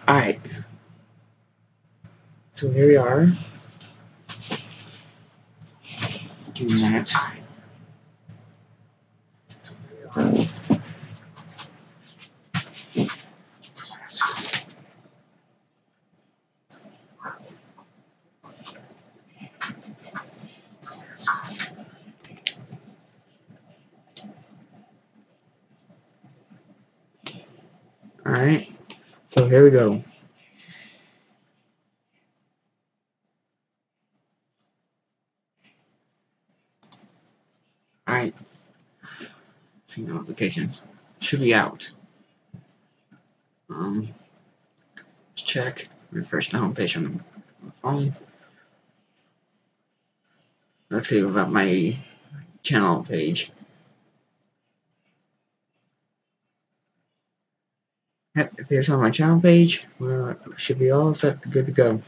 Alright, so here we are. Give me a minute. So here we are. Alright, so here we go. Alright, see notifications. Should be out. Let's check. Refresh the homepage on the phone. Let's see about my channel page. Yep, it appears on my channel page. Should be all set, good to go.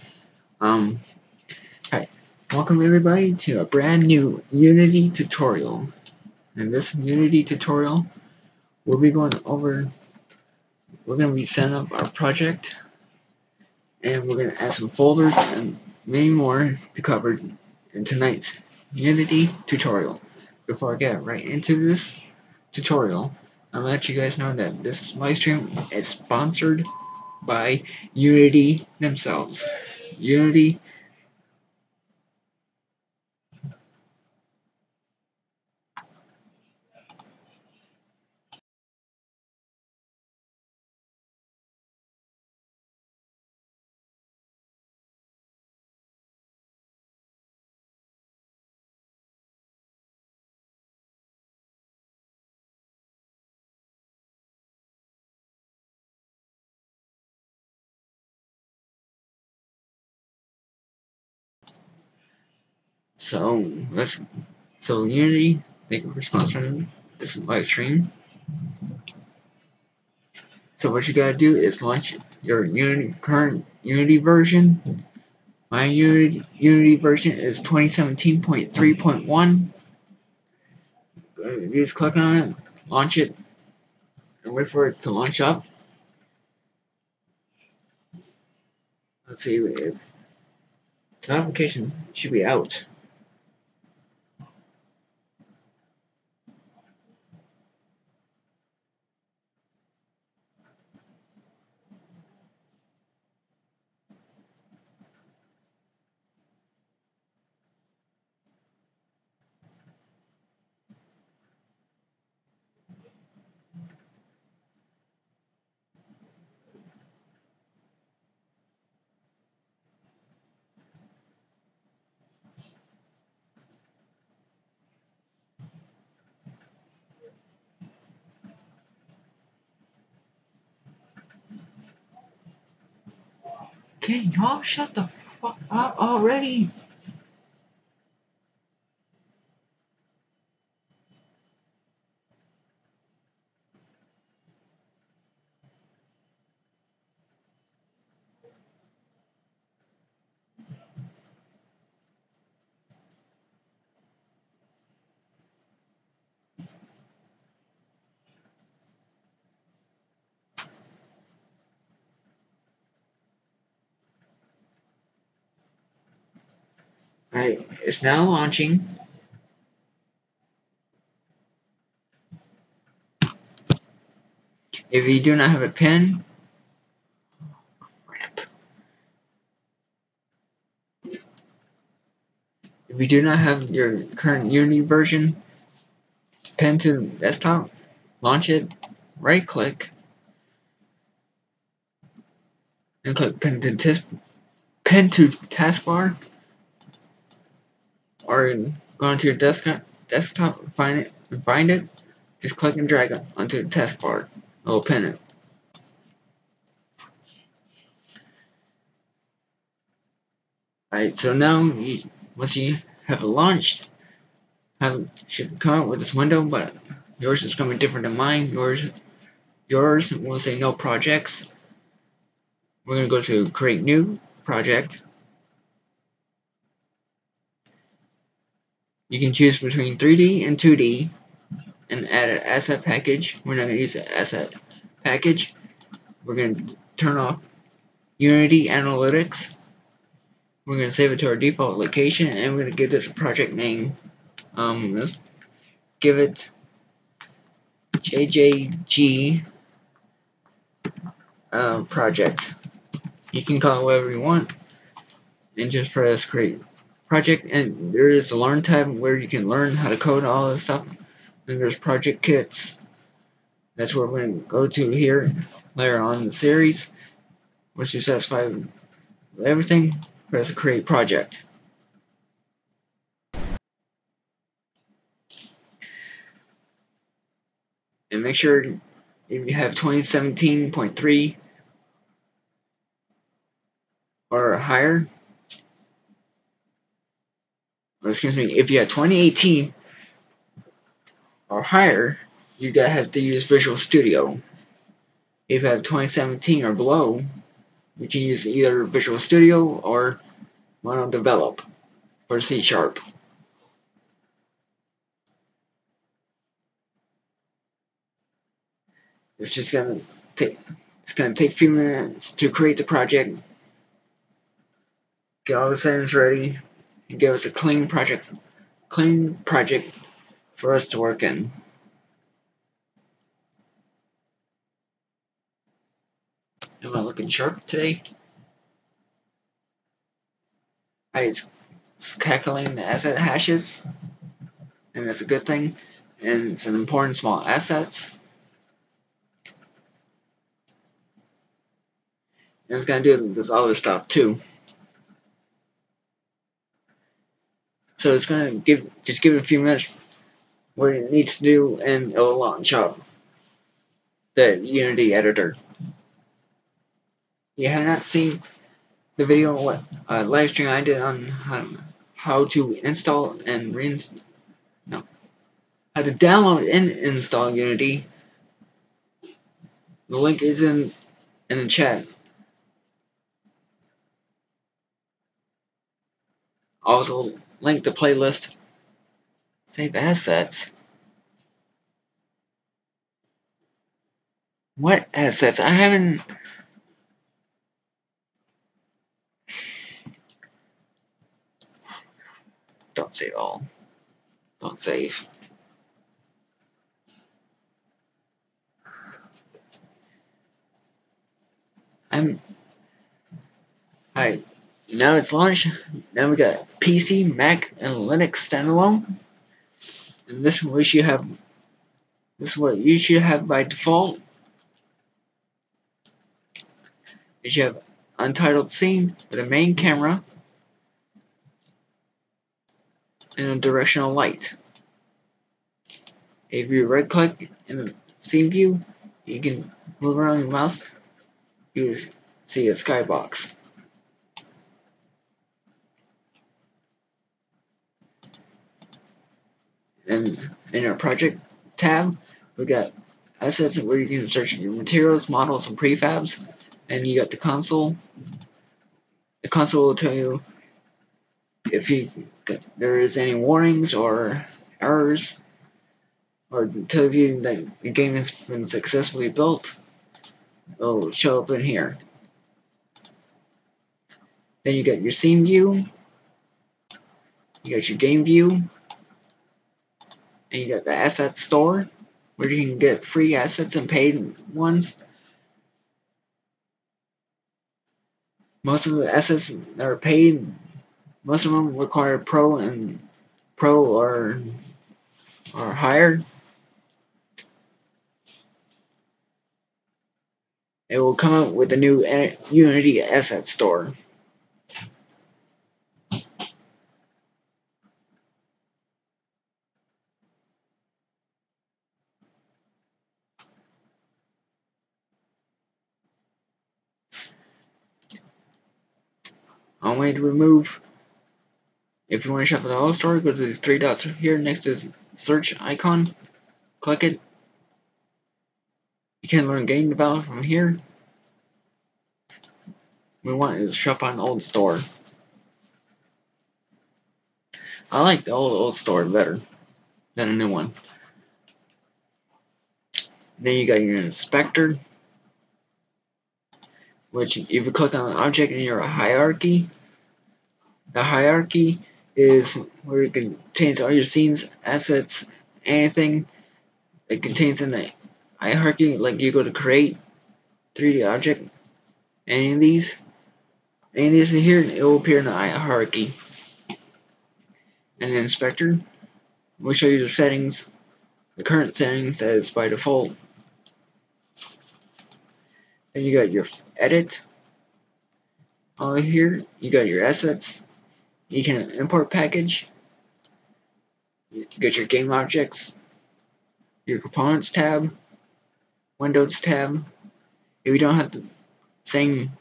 Hi, welcome everybody to a brand new Unity tutorial. In this Unity tutorial, we'll be going over. We're going to be setting up our project, and we're going to add some folders and many more to cover in tonight's Unity tutorial. Before I get right into this tutorial, I'll let you guys know that this live stream is sponsored by Unity themselves. Unity. So Unity, thank you for sponsoring this live stream. So what you gotta do is launch your current Unity version. My Unity version is 2017.3.1. You just click on it, launch it, and wait for it to launch up. Let's see if notifications should be out. Can y'all shut the fuck up already? Alright, it's now launching. If you do not have a pin, crap. If you do not have your current Unity version pinned to the desktop, launch it, right click, and click pin to taskbar, or go into your desktop and find it, just click and drag it onto the taskbar. It will pin it. Alright, so now once you have it launched, should come out with this window, but yours is going to be different than mine. Yours will say no projects. We're going to go to create new project. You can choose between 3D and 2D and add an asset package. We're not going to use an asset package. We're going to turn off Unity Analytics. We're going to save it to our default location, and we're going to give this a project name. Let's give it JJG project. You can call it whatever you want, and just press create project. And there is a learn tab where you can learn how to code all this stuff. Then there's project kits. That's where we're going to go to here. Later on in the series, once you're satisfied with everything, press create project. And make sure if you have 2017.3 or higher, or excuse me, if you have 2018 or higher, you gotta have to use Visual Studio. If you have 2017 or below, you can use either Visual Studio or Mono Develop for C#. It's gonna take a few minutes to create the project, get all the settings ready, and give us a clean project for us to work in. Am I looking sharp today? It's calculating the asset hashes, and that's a good thing, and it's an important small assets. And it's gonna do this other stuff too. So it's gonna just give it a few minutes what it needs to do, and it'll launch up the Unity editor. You have not seen the video live stream I did on how to install and how to download and install Unity. The link is in the chat. Also link the playlist. Save assets. What assets? I haven't. Don't save all. Don't save. Alright, now it's launched. Now we got PC, Mac, and Linux standalone. And this is what you should have by default. You should have untitled scene with a main camera and a directional light. If you right click in the scene view, you can move around your mouse. You see a skybox. And in our project tab, we got assets where you can search your materials, models, and prefabs. And you got the console. The console will tell you if there is any warnings or errors, or it tells you that the game has been successfully built. It'll show up in here. Then you got your scene view, you got your game view, and you got the asset store, where you can get free assets and paid ones. Most of the assets that are paid, most of them require Pro or higher. It will come out with a new Unity asset store. On way to remove. If you want to shuffle the whole store, go to these three dots here next to this search icon. Click it. You can learn game development from here. We want is shop on old store. I like the old store better than a new one. Then you got your inspector, which if you click on an object in your hierarchy, the hierarchy is where it contains all your scenes, assets, anything that contains in the hierarchy. Like you go to create 3D object, any of these in here, it will appear in the hierarchy. And the inspector will show you the settings, the current settings that is by default. Then you got your edit. All here, you got your assets. You can import package. You got your game objects, your components tab, Windows tab. If you don't have the same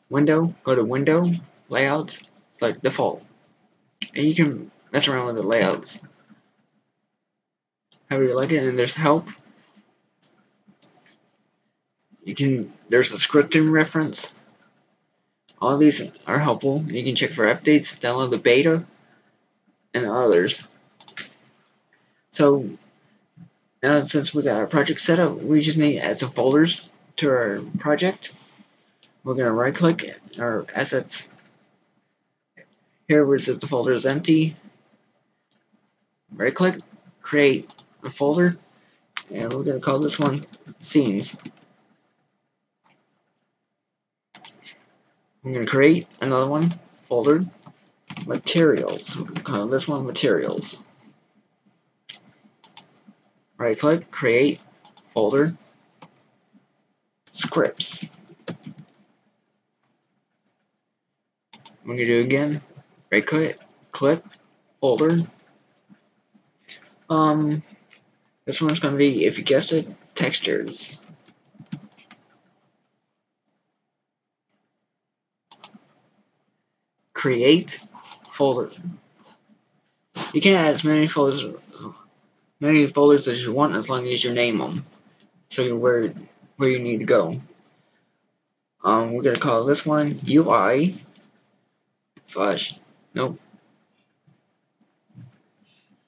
window, go to Window, Layouts, select Default. And you can mess around with the layouts however you like it. And there's Help. There's a scripting reference. All these are helpful. You can check for updates, download the beta, and others. So now since we got our project set up, we just need to add some folders to our project. We're going to right click our assets. Here where it says the folder is empty, right click, create a folder, and we're going to call this one Scenes. I'm going to create another one, folder, Materials. We're going to call this one Materials. Right click, create, folder, Scripts. We're going to do it again, right click, folder. This one's going to be, if you guessed it, Textures. Create folder. You can add as many folders as you want, as long as you name them, so you're where you need to go. We're gonna call this one UI / nope.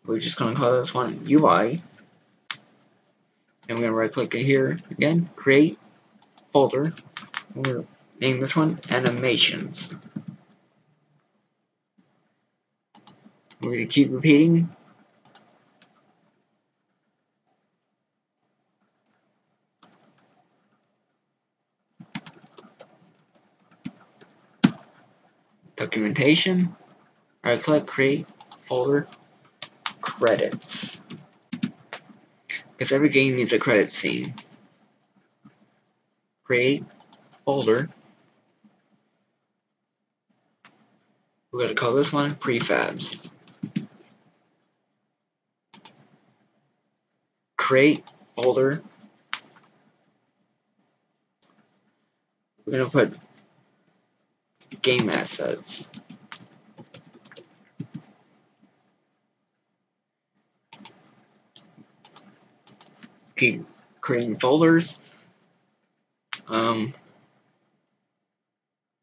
We're just gonna call this one UI, and we're gonna right click it here again, create folder. We're gonna name this one Animations. We're gonna keep repeating. Documentation. Right click, create folder, credits. Because every game needs a credit scene. Create folder. We're going to call this one Prefabs. Create folder. We're going to put game assets. Keep creating folders.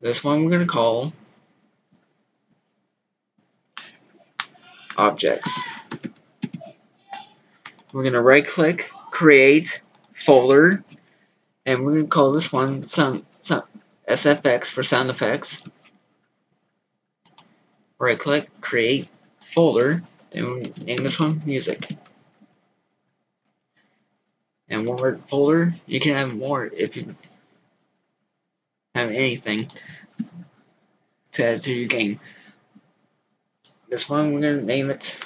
This one we're going to call Objects. We're going to right click, create folder, and we're going to call this one SFX for sound effects. Right click, create folder, then we name this one Music. And one more folder. You can have more if you have anything to add to your game. This one we're gonna name it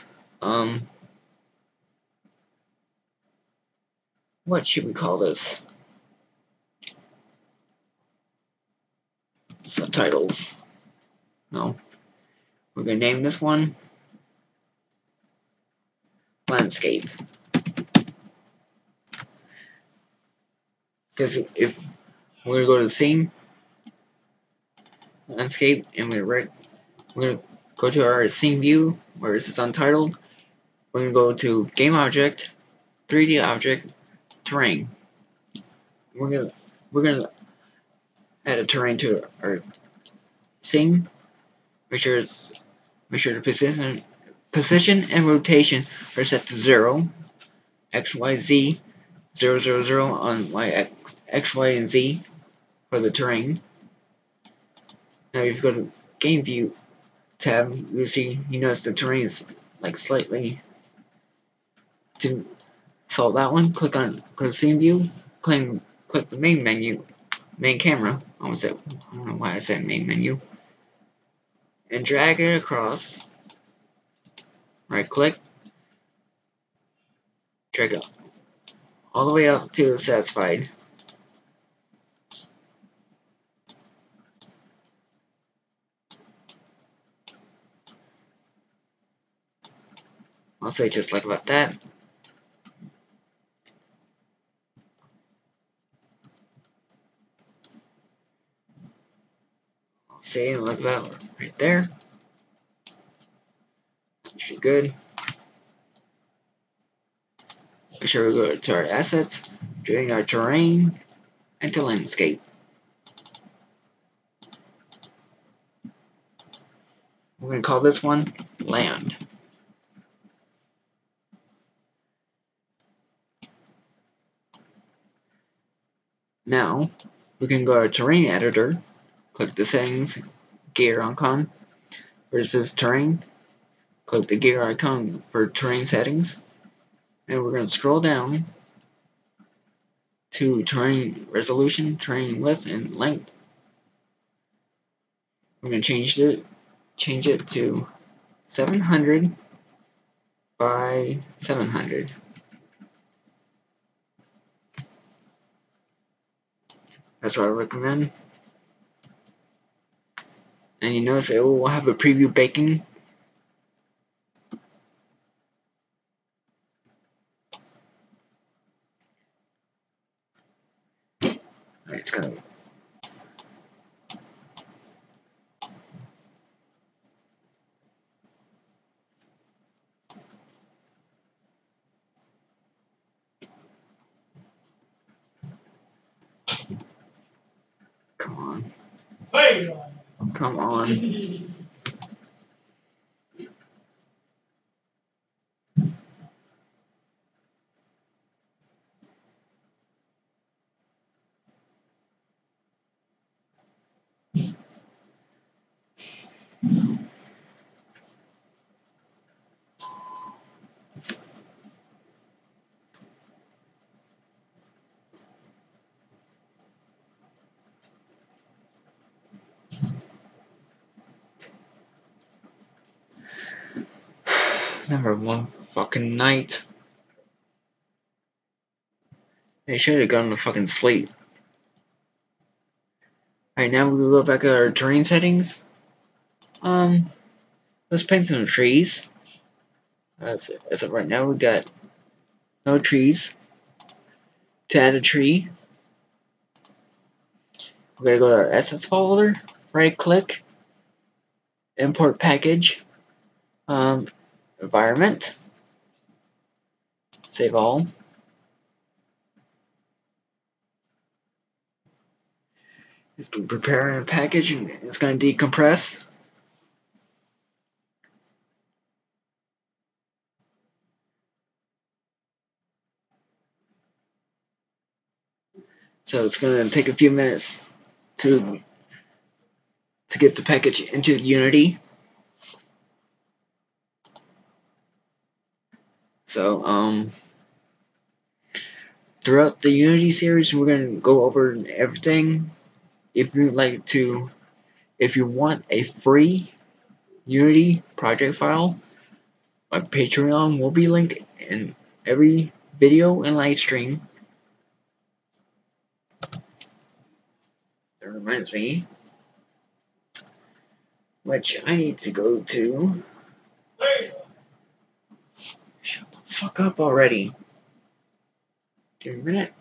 what should we call this? Subtitles. No. We're gonna name this one Landscape. Because if we're gonna go to the scene, landscape, and we're gonna go to our scene view where it says untitled. We're gonna go to game object, 3D object, terrain. We're gonna add a terrain to our scene. Make sure the position and rotation are set to 0, X, Y, Z, 0, 0, 0 on Y, X, Y, and Z for the terrain. Now if you go to Game View tab, you see, you notice the terrain is like slightly. To solve that one, go to Scene View, click the main menu, main camera. I don't know why I said main menu, and drag it across. Right click, drag it all the way up to satisfied. I'll say just like about that. I'll say like about right there. Should be good. Make sure we go to our assets, doing our terrain, and to landscape. We're going to call this one land. Now, we can go to our terrain editor, click the settings, gear icon, where it says terrain, click the gear icon for terrain settings, and we're going to scroll down to terrain resolution, terrain width, and length. We're going to change it to 700 by 700. That's what I recommend. And you notice it will have a preview baking. It's gonna. Come on. Come on. Never one fucking night. They should have gone to fucking sleep. Alright, now we go back to our terrain settings. Let's paint some trees. As of right now, we got no trees. To add a tree, we're gonna go to our assets folder, right click, import package, environment, save all. It's going to prepare a package and it's going to decompress. So it's going to take a few minutes to get the package into Unity. So throughout the Unity series, we're going to go over everything. If you want a free Unity project file, my Patreon will be linked in every video and live stream. That reminds me, which I need to go to. Shut the fuck up already. Give me a minute.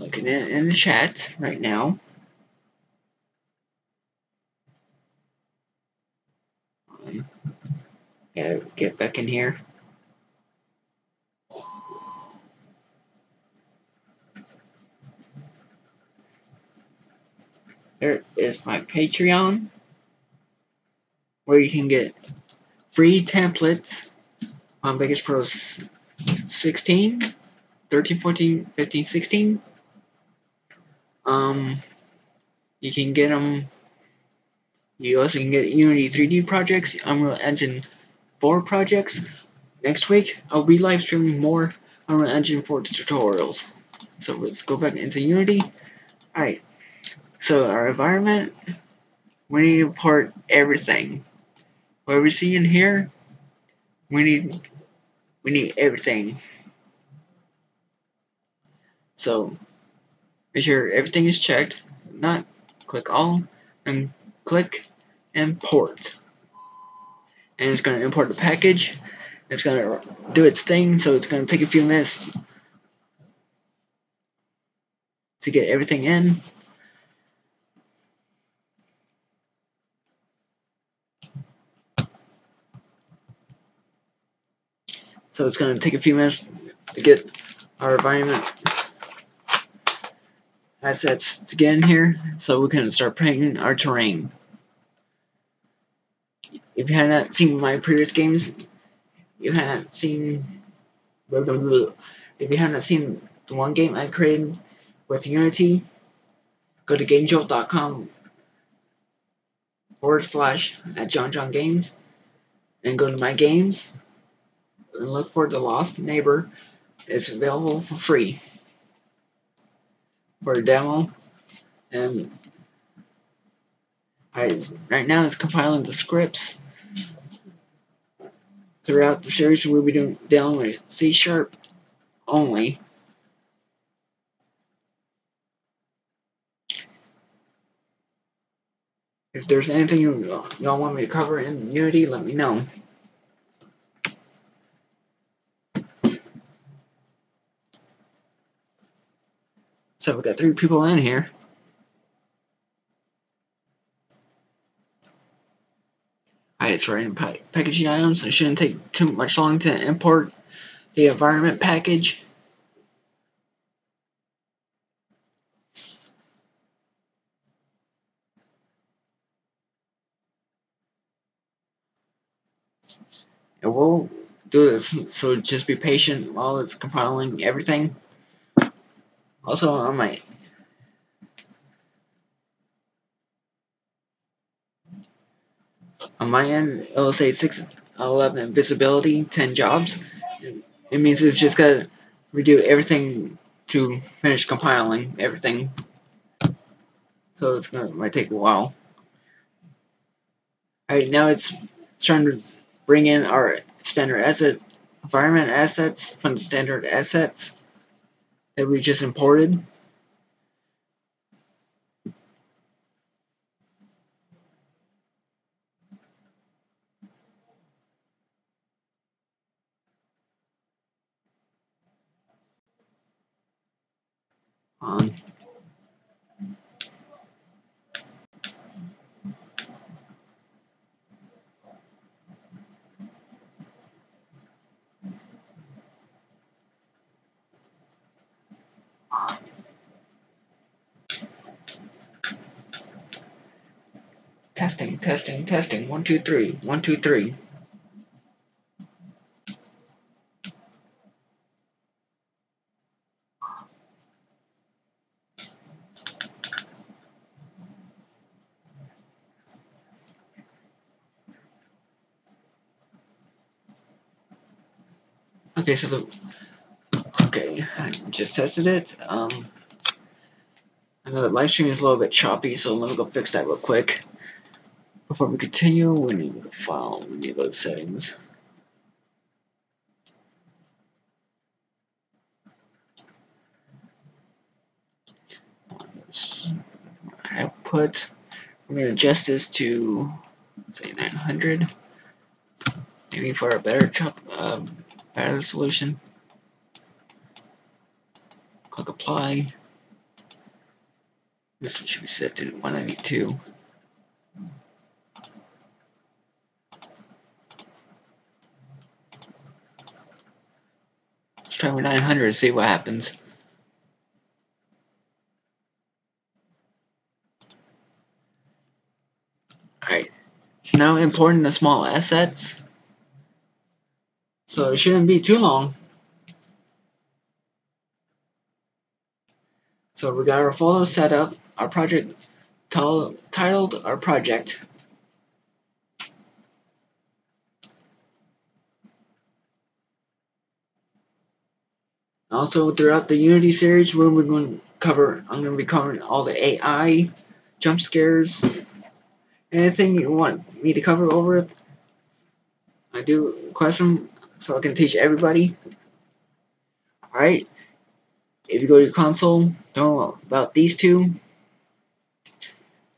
Looking in the chat right now. Gotta get back in here. There is my Patreon, where you can get free templates on Vegas Pro 16, 13, 14, 15, 16. You can get them. You also can get Unity 3D projects, Unreal Engine 4 projects. Next week, I'll be live streaming more Unreal Engine 4 tutorials. So let's go back into Unity. Alright, so our environment, we need to import everything. What we see in here, we need everything. So make sure everything is checked. Not click all and click import. And it's going to import the package. It's going to do its thing, so it's going to take a few minutes to get everything in. So it's going to take a few minutes to get our environment assets to get in here, so we can start painting our terrain. If you haven't seen my previous games, you haven't seen if you haven't seen the one game I created with Unity, go to GameJolt.com/JonJonGames and go to my games and look for The Lost Neighbor. It's available for free for a demo, and right now it's compiling the scripts. Throughout the series, we'll be dealing with C# only. If there's anything y'all want me to cover in Unity, let me know. So we got 3 people in here. Alright, so we're in packaging items. It shouldn't take too much long to import the environment package. And we'll do this, so just be patient while it's compiling everything. Also, on my end, it'll say 611 visibility, 10 jobs. It means it's just gotta redo everything to finish compiling everything. So might take a while. Alright, now it's trying to bring in our standard assets, environment assets from the standard assets that we just imported. Testing, testing, testing. 1, 2, 3. 1, 2, 3. Okay, I just tested it. I know the live stream is a little bit choppy, so let me go fix that real quick. Before we continue, we need to go to file, we need to go to settings. Output, we're going to adjust this to, say, 900, maybe for a better solution. Click apply. This one should be set to 192. Let's try with 900 and see what happens. Alright, so now importing the small assets. So it shouldn't be too long. So we got our folder set up, our project titled our project. Also, throughout the Unity series, where we're going to cover, I'm going to be covering all the AI, jump scares, anything you want me to cover over it. I do request them so I can teach everybody. Alright, if you go to your console, don't know about these two.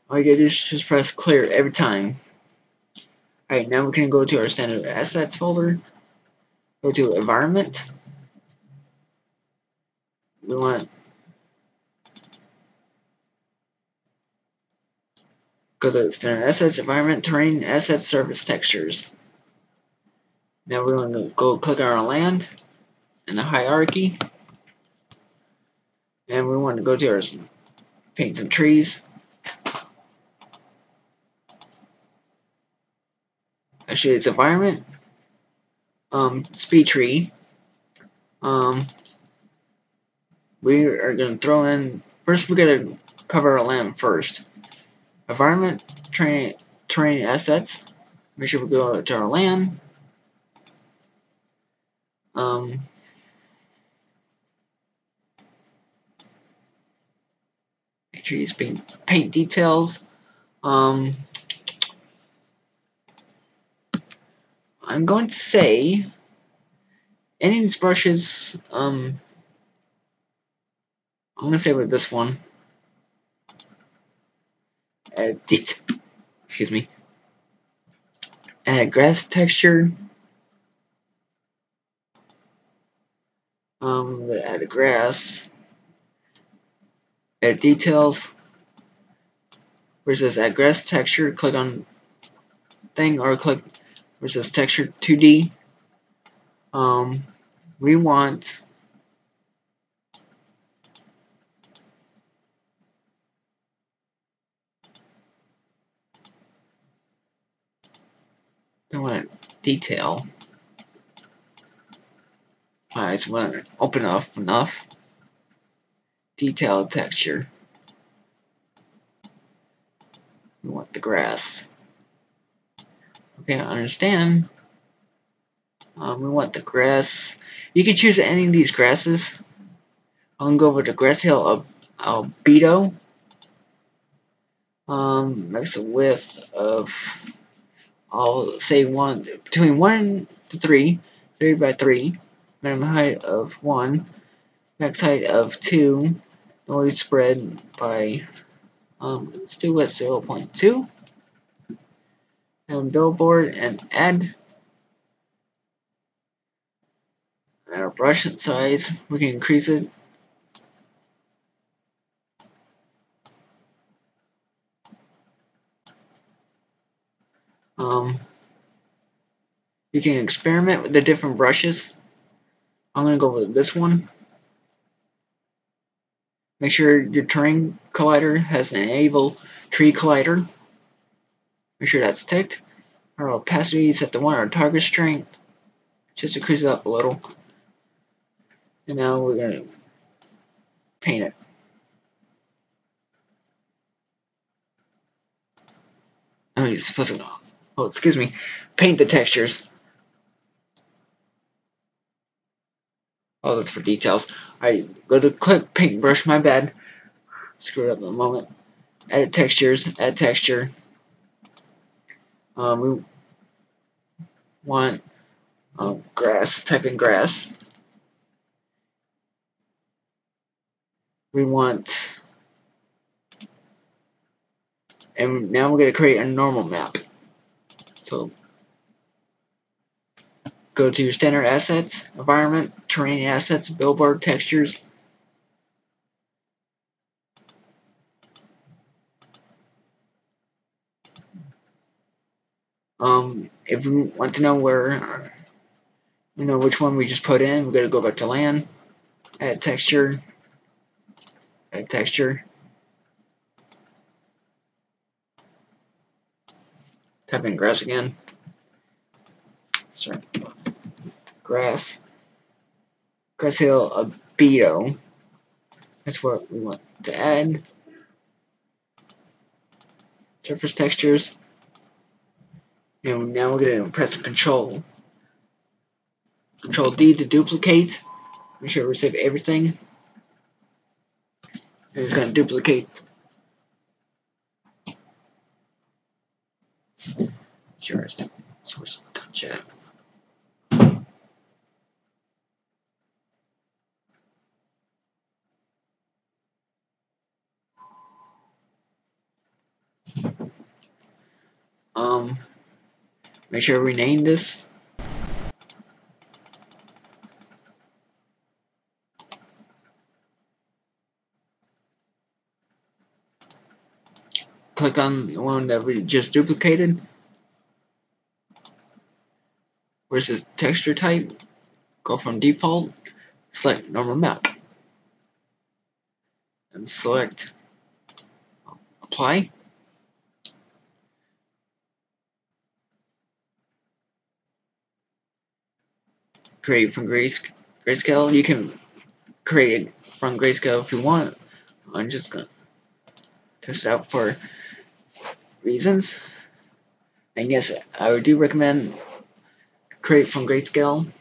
All you gotta do is just press clear every time. Alright, now we can go to our standard assets folder. Go to environment. We want go to standard assets, environment, terrain, assets, surface, textures. Now we want to go click on our land and the hierarchy. And we want to go to our paint some trees. Actually, it's environment. Speed tree. We are going to throw in, first we're going to cover our land first. Environment, terrain assets. Make sure we go to our land. Trees, paint details. I'm going to say any of these brushes. I'm going to say with this one. Excuse me. Add grass texture. Add a grass. Add details. Where it says add grass texture, click on thing or click where it says texture 2D. We want detail. Alright, so we want to open up enough. Detailed texture. We want the grass. Okay, I understand. We want the grass. You can choose any of these grasses. I'm gonna go over the grass hill albedo. Makes a width of, I'll say between 1 to 3, 3 by 3. Minimum height of 1, max height of 2. Noise spread by let's do with 0.2. And billboard and add. And our brush size, we can increase it. You can experiment with the different brushes. I'm going to go with this one. Make sure your terrain collider has an enable tree collider. Make sure that's ticked. Our opacity is set to 1. Our target strength, just increase it up a little. And now we're going to paint it. Oh, you're supposed to. Oh, excuse me. Paint the textures. Oh, that's for details. Alright, go to click paintbrush, my bad. Screwed up in a moment. Edit textures, add texture. We want grass, type in grass. We want, and now we're going to create a normal map. So go to your standard assets, environment, terrain assets, billboard textures. If we want to know which one we just put in, we're gonna go back to land, add texture, type in grass again. Sorry, grass hill albedo. That's what we want to add. Surface textures. And now we're going to press Control D to duplicate. Make sure we save everything. And it's going to duplicate. Sure, switch to touch it. Make sure we rename this. Click on the one that we just duplicated. Where's this texture type? Go from default, select normal map, and select apply. Create from grayscale. You can create it from grayscale if you want. I'm just gonna test it out for reasons. And yes, I do recommend create from grayscale.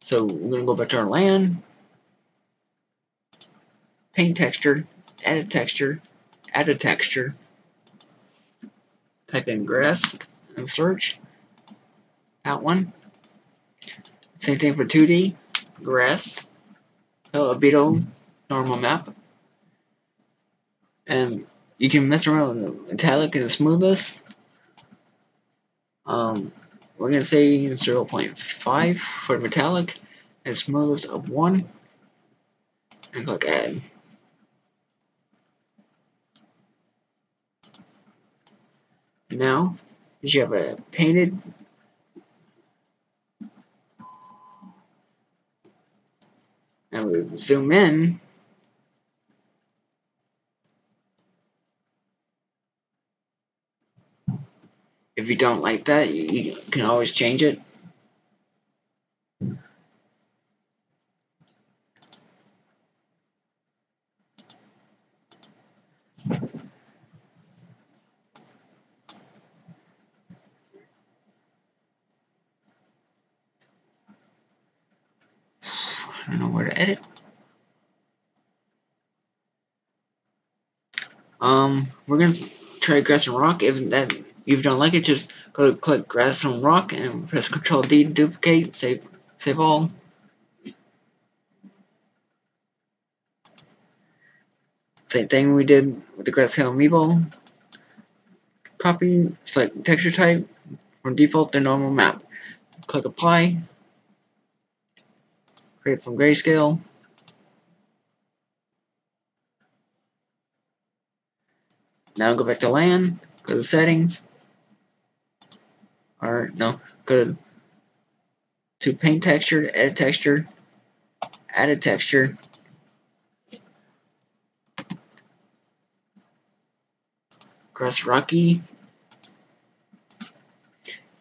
So we're gonna go back to our land, paint texture, add a texture, type in grass and search. That one. Same thing for 2D, grass, albedo, normal map. And you can mess around with the metallic and the smoothness. We're gonna say 0.5 for metallic and smoothness of 1, and click add. Now you should have a painted and we zoom in. If you don't like that, you can always change it. I don't know where to edit. We're gonna try grass and rock. If you don't like it, just go to click grass and rock and press Control D to duplicate. Save all. Same thing we did with the grass hill amiibo. Copy, select texture type from default to normal map. Click apply. Create from grayscale. Now go back to land, go to settings, or no, go to paint texture, edit texture, add texture, grass rocky,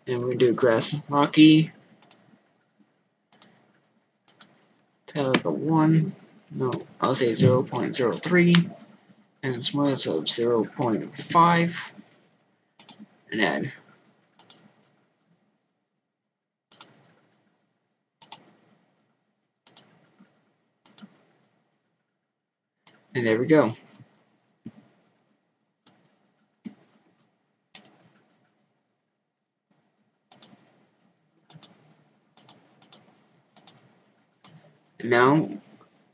and we do grass rocky, tell it a 1, no, I'll say 0.03, and smoothness of 0.5, and add. And there we go. And now,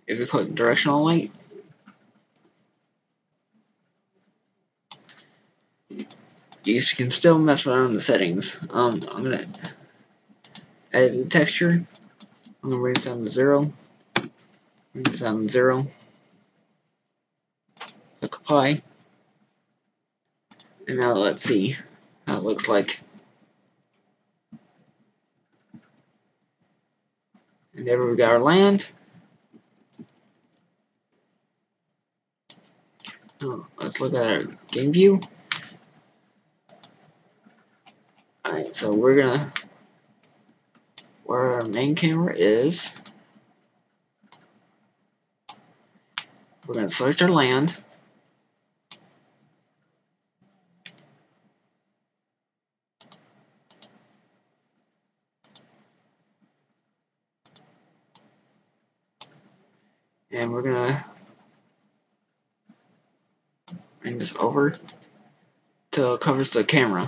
if you click directional light, you can still mess around with the settings. I'm gonna edit the texture. I'm gonna bring this down to 0. Bring this down to 0. Click apply. And now let's see how it looks like. And there we got our land. Let's look at our game view. Alright, so we're gonna, where our main camera is, we're gonna select our land. And we're gonna bring this over till it covers the camera.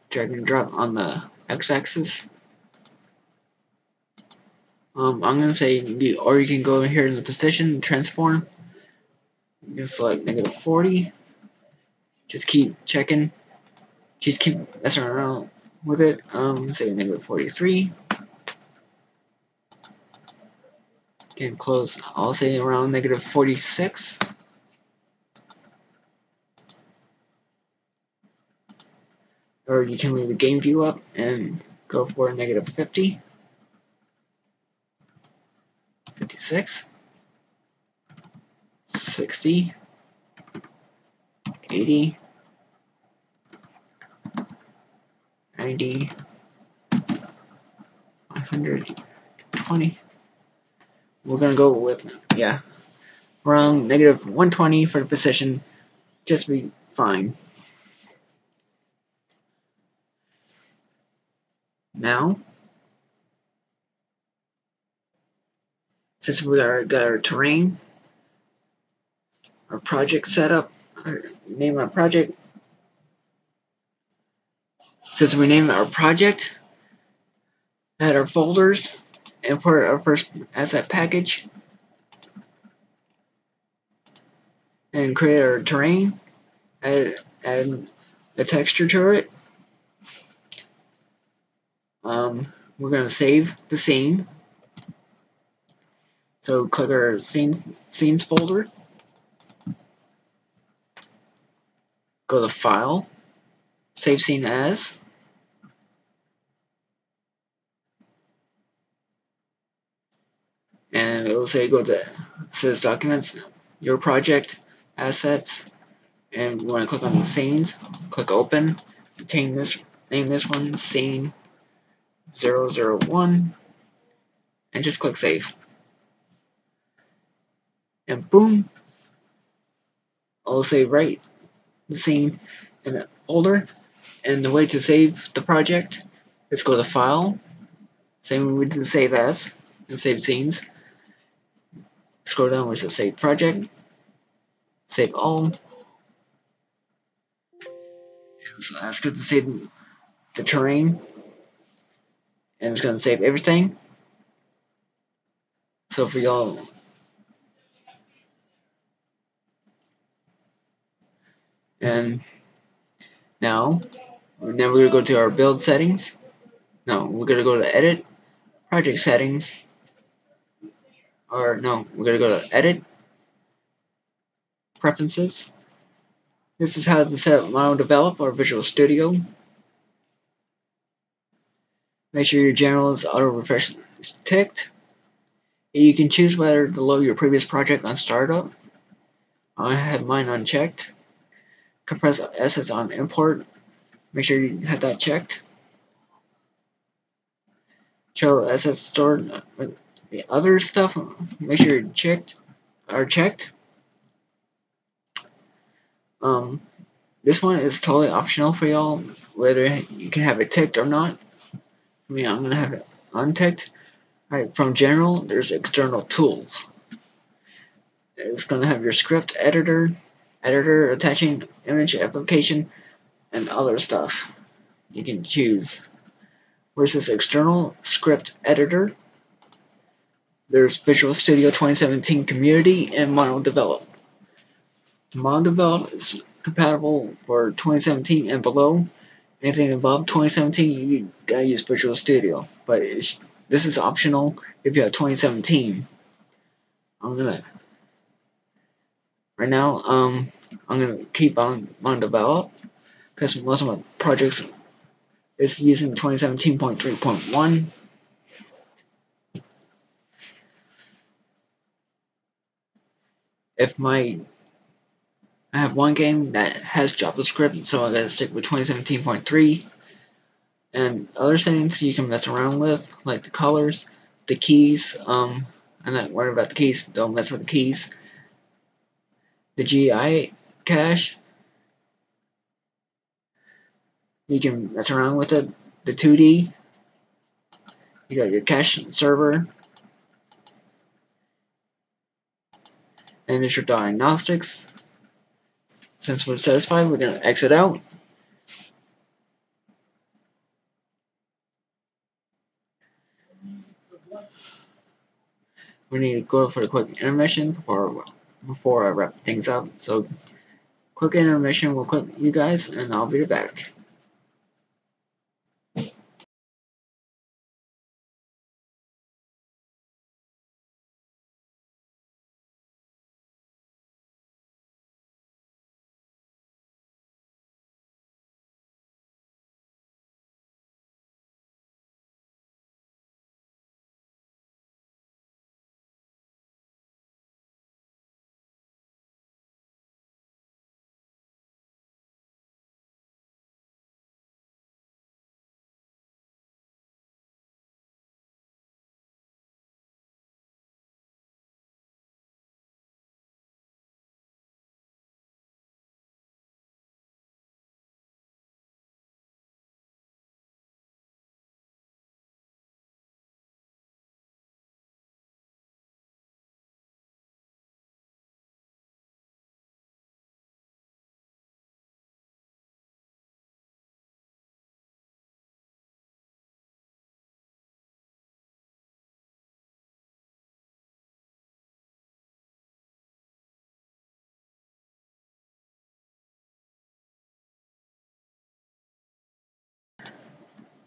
Drag and drop on the x-axis. I'm gonna say, or you can go here in the position transform. You can select -40. Just keep checking. Just keep messing around with it. Say -43. Can close. I'll say around -46. Or you can leave the game view up and go for -50, 56, 60, 80, 90, 120. We're gonna go with, yeah, around -120 for the position. Just be fine. Now, since we got our terrain, our project setup, name our project. Since we named our project, add our folders, import our first asset package, and create our terrain. Add a texture to it. We're gonna save the scene. So click our scenes folder. Go to File, Save Scene As. And it will say go to, says Documents, Your Project, Assets, and we want to click on the scenes. Click Open. Name this one Scene 001, and just click Save. And boom, I'll say write the scene in the folder. And the way to save the project is go to File, same way we did the Save As and Save Scenes. Scroll down where it says Save Project, Save All. And so ask it to save the terrain, and it's going to save everything. So for y'all, and now we're going to go to our build settings. No, we're going to go to Edit, Project Settings, or no, we're going to go to Edit, Preferences. This is how to set up Model Develop or Visual Studio. Make sure your general is auto refresh is ticked. You can choose whether to load your previous project on startup. I have mine unchecked. Compress assets on import. Make sure you have that checked. Show assets stored. The other stuff, make sure you're checked. This one is totally optional for y'all, whether you can have it ticked or not. I mean, I'm gonna have it unticked. Alright, from general, there's external tools. It's gonna have your script editor, attaching image application, and other stuff you can choose. Where's this external script editor? There's Visual Studio 2017 Community and Model Develop. Model Develop is compatible for 2017 and below. Anything above 2017, you gotta use Visual Studio. But this is optional if you have 2017. Right now, I'm gonna keep on Develop because most of my projects is using 2017.3.1. if I have one game that has JavaScript, so I gotta stick with 2017.3. And other settings you can mess around with, like the colors, the keys. I'm not worried about the keys. Don't mess with the keys. The GI cache, you can mess around with it. The 2D, you got your cache server, and there's your diagnostics. Since we're satisfied, we're gonna exit out. We need to go for a quick intermission before I wrap things up. So, quick intermission real quick, you guys, and I'll be right back.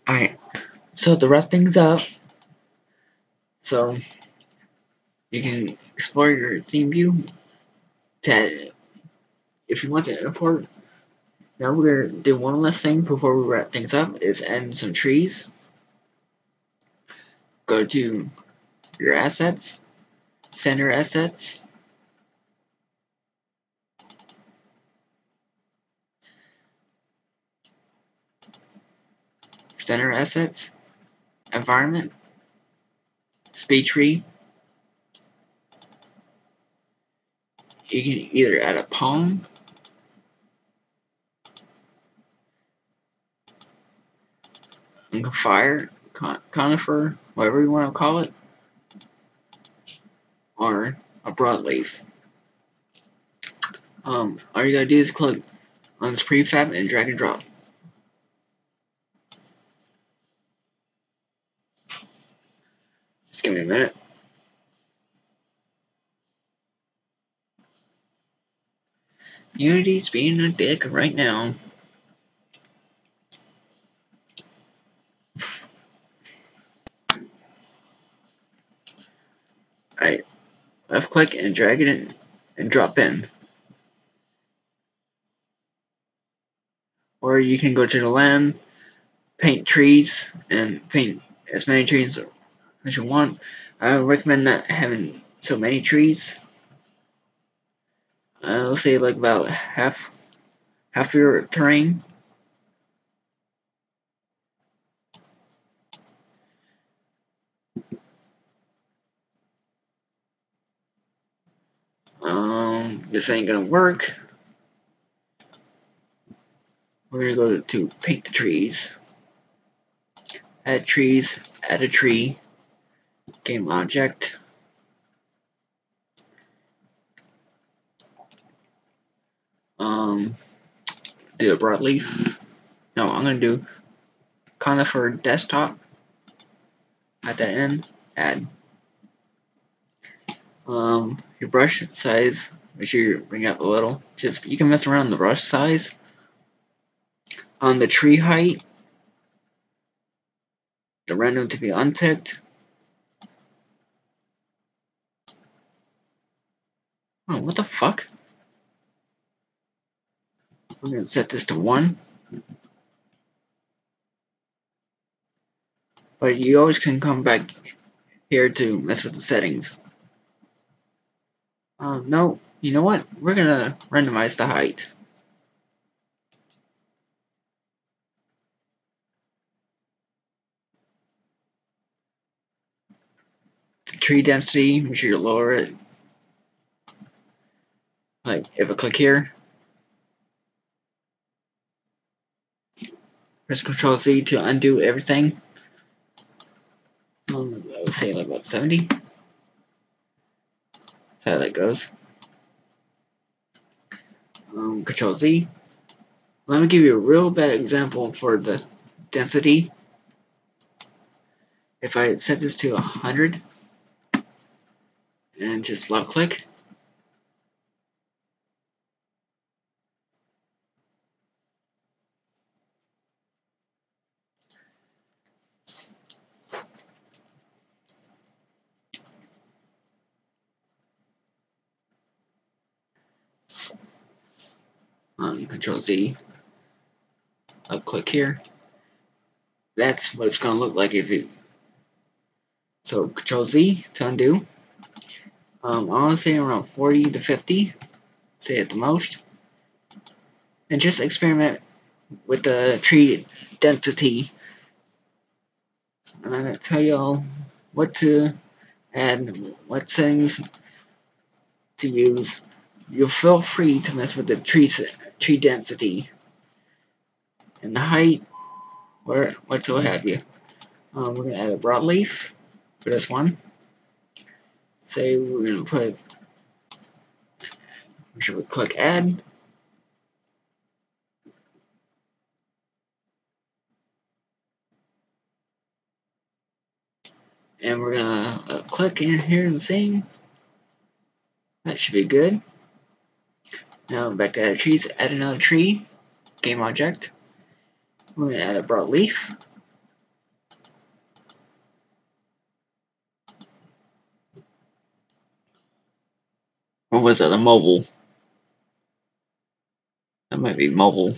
Alright, so to wrap things up, so you can explore your scene view to, if you want to import. Now we're gonna do one last thing before we wrap things up, is add some trees. Go to your assets, center assets, center assets, environment, speed tree. You can either add a palm, a fire, conifer, whatever you want to call it, or a broadleaf. All you gotta do is click on this prefab and drag and drop. Just give me a minute. Unity's being a dick right now. Alright, left click and drag it in and drop in. Or you can go to the land, paint trees, and paint as many trees as you want. I recommend not having so many trees. I'll say like about half your terrain. This ain't gonna work. We're gonna go to paint the trees. Add trees, add a tree, game object. Do a broadleaf. No, I'm gonna do conifer desktop. At the end, add. Your brush size, make sure you bring up a little. Just you can mess around the brush size. On the tree height, the random to be unticked. Oh, what the fuck? I'm gonna set this to 1. But you always can come back here to mess with the settings. No, You know what? We're gonna randomize the height. The tree density, make sure you lower it. Like if I click here, press Control Z to undo everything. Let's say like about 70. That's how that goes. Control Z. Let me give you a real bad example for the density. If I set this to 100 and just left click, Control Z, left click here. That's what it's going to look like if you. So Control Z to undo. I want to say around 40 to 50, say at the most, and just experiment with the tree density. And I'm going to tell y'all what to add, what settings to use. You feel free to mess with the tree density and the height, or whatsoever have you. We're going to add a broadleaf for this one. Say we're going to put, make sure we click add. And we're going to click in here and sing. That should be good. Now back to add trees, add another tree, game object. We're going to add a broadleaf. Or was that a mobile? That might be mobile.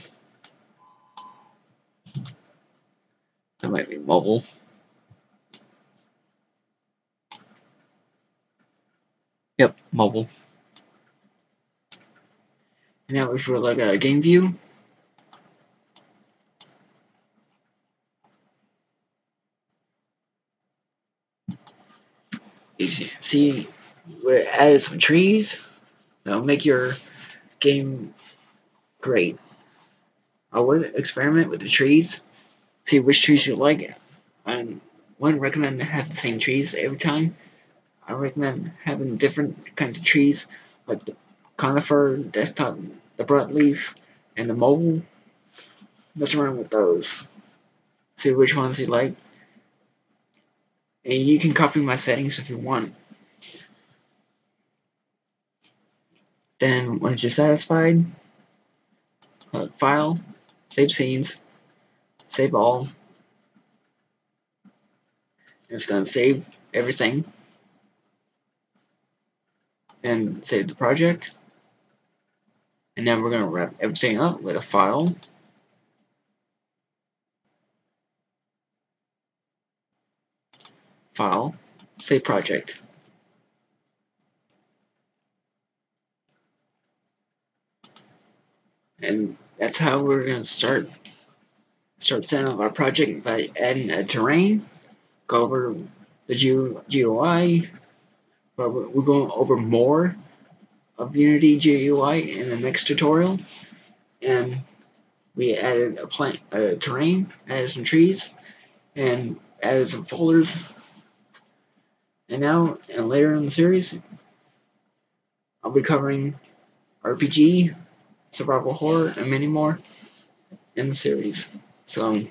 That might be mobile. Yep, mobile. Now if we're like a game view, you see we added some trees. That'll make your game great. I would experiment with the trees, see which trees you like. I wouldn't recommend to have the same trees every time. I recommend having different kinds of trees, like the conifer, desktop, the broadleaf, and the mobile. Mess around with those. See which ones you like. And you can copy my settings if you want. Then once you're satisfied, File, Save Scenes, Save All. It's going to save everything. Then save the project. And then we're going to wrap everything up with a file. File, Save Project. And that's how we're going to start setting up our project by adding a terrain, go over the GUI, but we're going over more of Unity GUI in the next tutorial. And we added a terrain, added some trees, and added some folders. And now, and later in the series, I'll be covering RPG, survival horror, and many more in the series. So,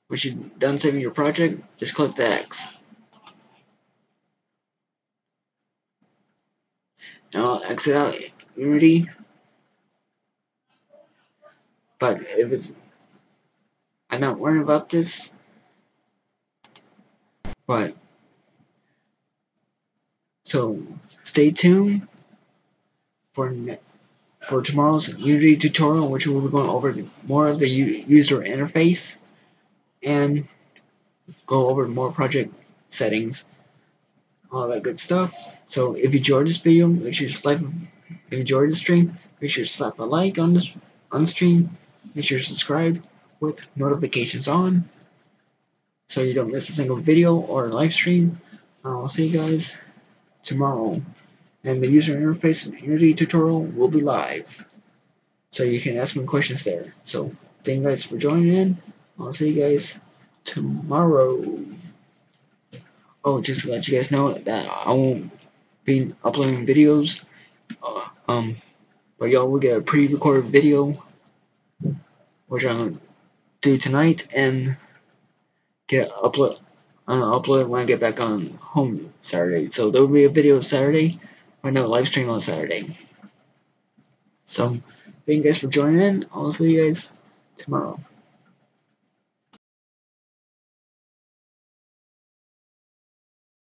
once you're done saving your project, just click the X. Now I'll exit out Unity. But if it's, I'm not worried about this. But so stay tuned for tomorrow's Unity tutorial, which we'll be going over more of the user interface and go over more project settings, all that good stuff. So if you enjoyed this video, make sure to slap. If you enjoyed the stream, make sure to slap a like on the stream. Make sure to subscribe with notifications on, so you don't miss a single video or live stream. I'll see you guys tomorrow, and the user interface and Unity tutorial will be live, so you can ask me questions there. So thank you guys for joining in. I'll see you guys tomorrow. Oh, just to let you guys know that I won't be uploading videos, but y'all will get a pre-recorded video, which I'm gonna do tonight, and get upload. Upload it when I get back on home Saturday. So there will be a video Saturday, but no live stream on Saturday. So thank you guys for joining in. I'll see you guys tomorrow.